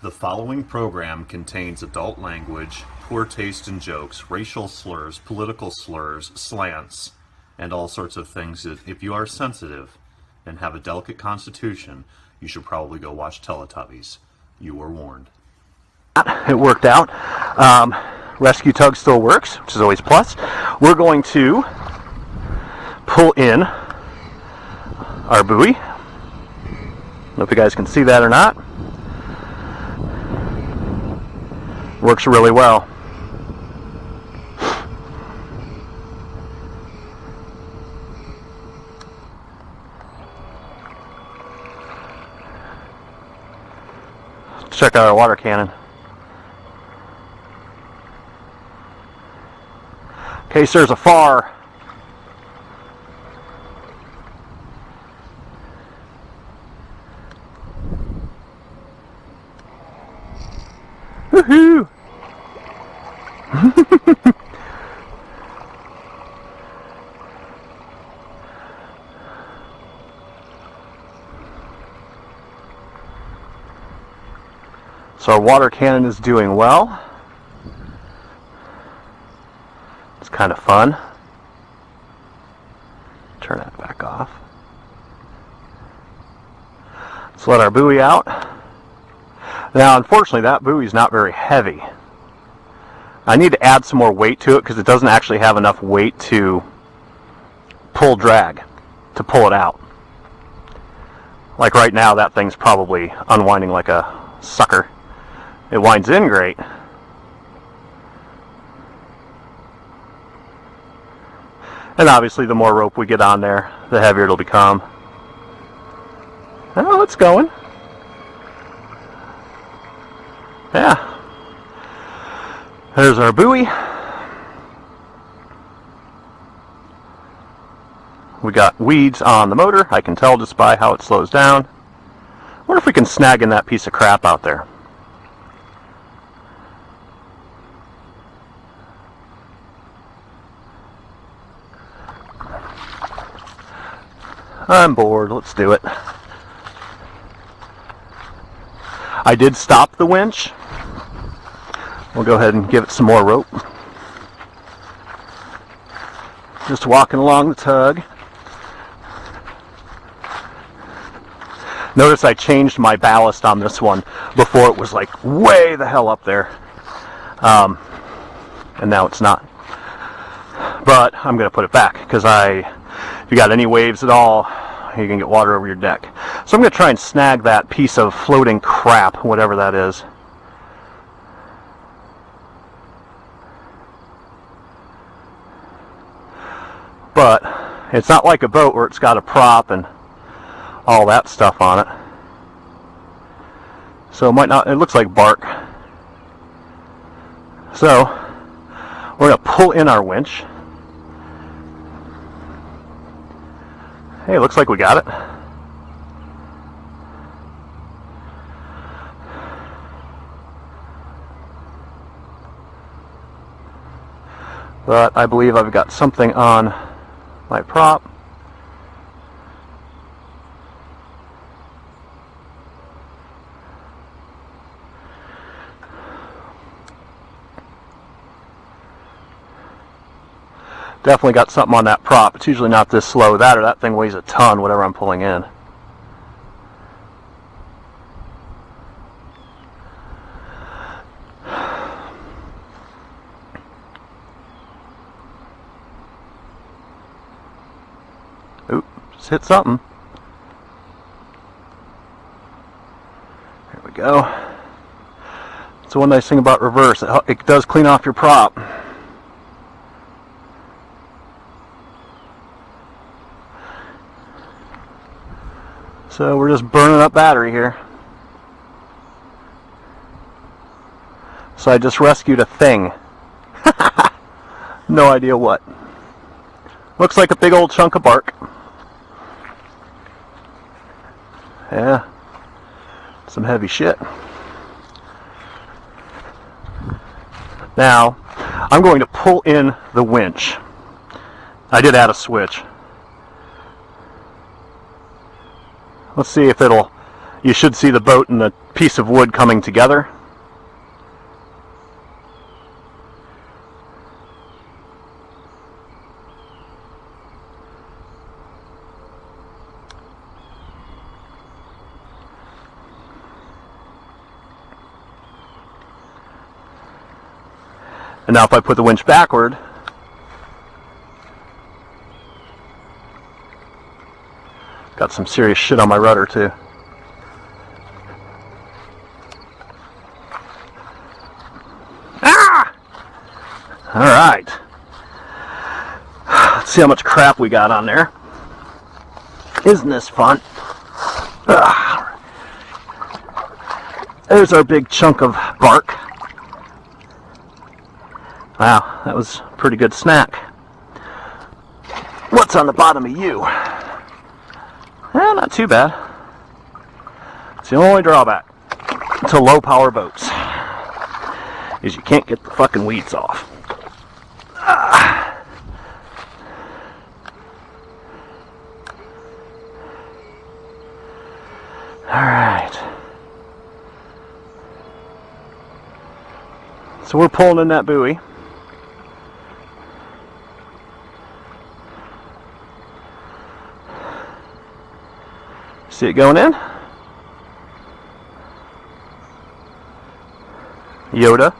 The following program contains adult language, poor taste in jokes, racial slurs, political slurs, slants, and all sorts of things that, if you are sensitive and have a delicate constitution, you should probably go watch Teletubbies. You were warned. It worked out. Rescue Tug still works, which is always a plus. We're going to pull in our buoy. I don't know if you guys can see that or not. Works really well. Let's check out our water cannon. In case there's a far. Woohoo! So our water cannon is doing well. It's kind of fun. Turn that back off. Let's let our buoy out. Now, unfortunately, that buoy is not very heavy. I need to add some more weight to it because it doesn't actually have enough weight to pull drag, to pull it out. Like right now, that thing's probably unwinding like a sucker. It winds in great. And obviously, the more rope we get on there, the heavier it'll become. Oh, it's going. Yeah. There's our buoy. We got weeds on the motor. I can tell just by how it slows down. I wonder if we can snag in that piece of crap out there. I'm bored. Let's do it. I did stop the winch. We'll go ahead and give it some more rope. Just walking along the tug. Notice I changed my ballast on this one. Before it was like way the hell up there. And now it's not. But I'm going to put it back because if you got any waves at all, you can get water over your deck. So I'm going to try and snag that piece of floating crap, whatever that is. But it's not like a boat where it's got a prop and all that stuff on it. So it might not, it looks like bark. So we're going to pull in our winch. Hey, looks like we got it. But I believe I've got something on my prop. Definitely got something on that prop. It's usually not this slow. That or that thing weighs a ton, whatever I'm pulling in. Oop, just hit something. There we go. That's the one nice thing about reverse. It does clean off your prop. So we're just burning up battery here. So I just rescued a thing. No idea what. Looks like a big old chunk of bark. Yeah. Some heavy shit. Now, I'm going to pull in the winch. I did add a switch. Let's see if it'll you should see the boat and the piece of wood coming together. And now if I put the winch backward, got some serious shit on my rudder too. Ah! Alright. Let's see how much crap we got on there. Isn't this fun? Ah. There's our big chunk of bark. Wow, that was a pretty good snack. What's on the bottom of you? Eh, not too bad. It's the only drawback to low power boats is you can't get the fucking weeds off. Ah. Alright. So we're pulling in that buoy. See it going in? Yoda.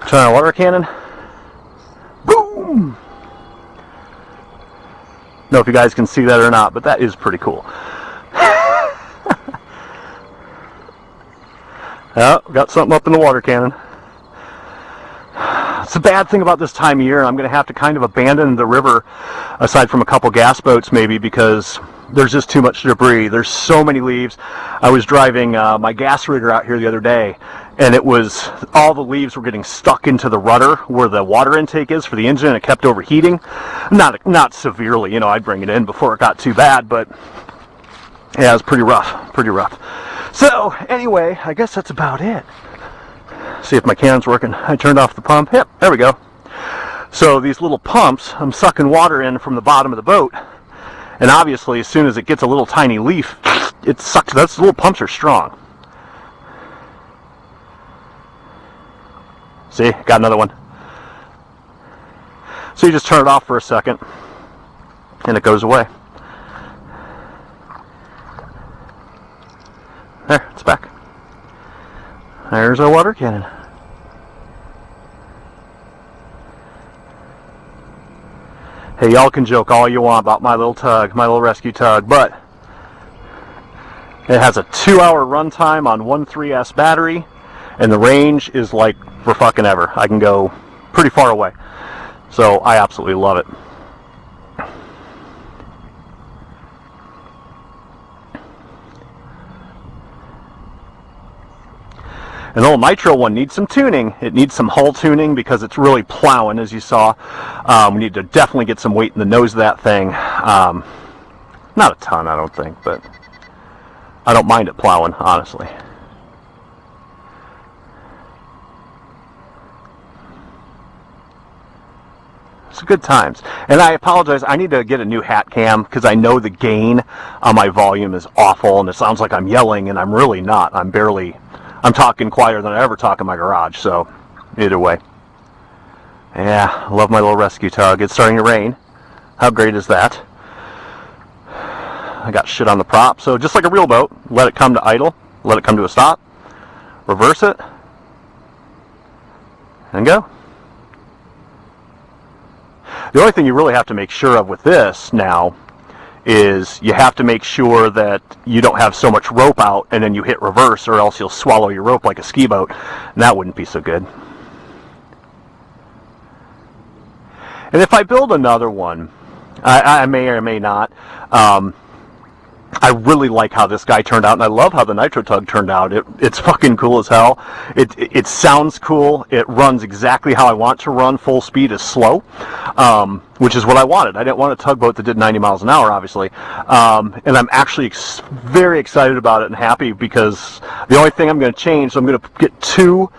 Turn on a water cannon. Boom! Don't know if you guys can see that or not, but that is pretty cool. Oh, got something up in the water cannon. It's a bad thing about this time of year. I'm going to have to kind of abandon the river, aside from a couple gas boats maybe, because there's just too much debris. There's so many leaves. I was driving my gas rigger out here the other day, and it was, all the leaves were getting stuck into the rudder where the water intake is for the engine, and it kept overheating. Not severely, you know, I'd bring it in before it got too bad, but yeah, it was pretty rough, pretty rough. So anyway, I guess that's about it. See if my cannon's working. I turned off the pump. Yep, there we go. So these little pumps, I'm sucking water in from the bottom of the boat, and obviously as soon as it gets a little tiny leaf, it sucks. Those little pumps are strong. See, got another one. So you just turn it off for a second, and it goes away. There, it's back. There's our water cannon. Hey, y'all can joke all you want about my little tug, my little rescue tug, but it has a 2-hour runtime on 1.3S battery, and the range is like for fucking ever. I can go pretty far away. So I absolutely love it. And the little nitro one needs some tuning. It needs some hull tuning because it's really plowing, as you saw. We need to definitely get some weight in the nose of that thing. Not a ton, I don't think, but I don't mind it plowing, honestly. It's good times. And I apologize, I need to get a new hat cam because I know the gain on my volume is awful and it sounds like I'm yelling, and I'm really not. I'm talking quieter than I ever talk in my garage, so either way. Yeah, I love my little rescue tug. It's starting to rain. How great is that? I got shit on the prop, so just like a real boat, let it come to idle, let it come to a stop, reverse it, and go. The only thing you really have to make sure of with this now is you have to make sure that you don't have so much rope out and then you hit reverse, or else you'll swallow your rope like a ski boat, and that wouldn't be so good. And if I build another one, I may or may not, I really like how this guy turned out, and I love how the Nitro Tug turned out. It's fucking cool as hell. It sounds cool. It runs exactly how I want to run. Full speed is slow, which is what I wanted. I didn't want a tugboat that did 90 miles an hour, obviously. And I'm actually very excited about it and happy, because the only thing I'm going to change, so I'm going to get 2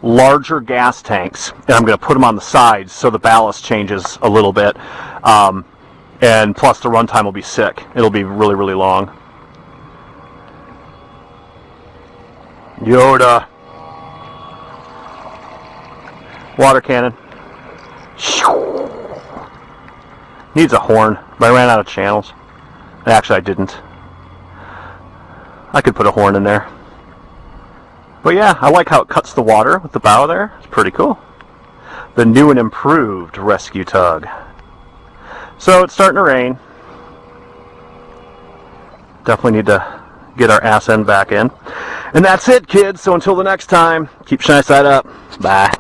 larger gas tanks, and I'm going to put them on the sides so the ballast changes a little bit, and plus the runtime will be sick. It'll be really, really long. Yoda. Water cannon. Needs a horn, but I ran out of channels. Actually, I didn't. I could put a horn in there. But yeah, I like how it cuts the water with the bow there. It's pretty cool. The new and improved Rescue Tug. So it's starting to rain. Definitely need to get our ass end back in. And that's it, kids. So until the next time, keep shining side up. Bye.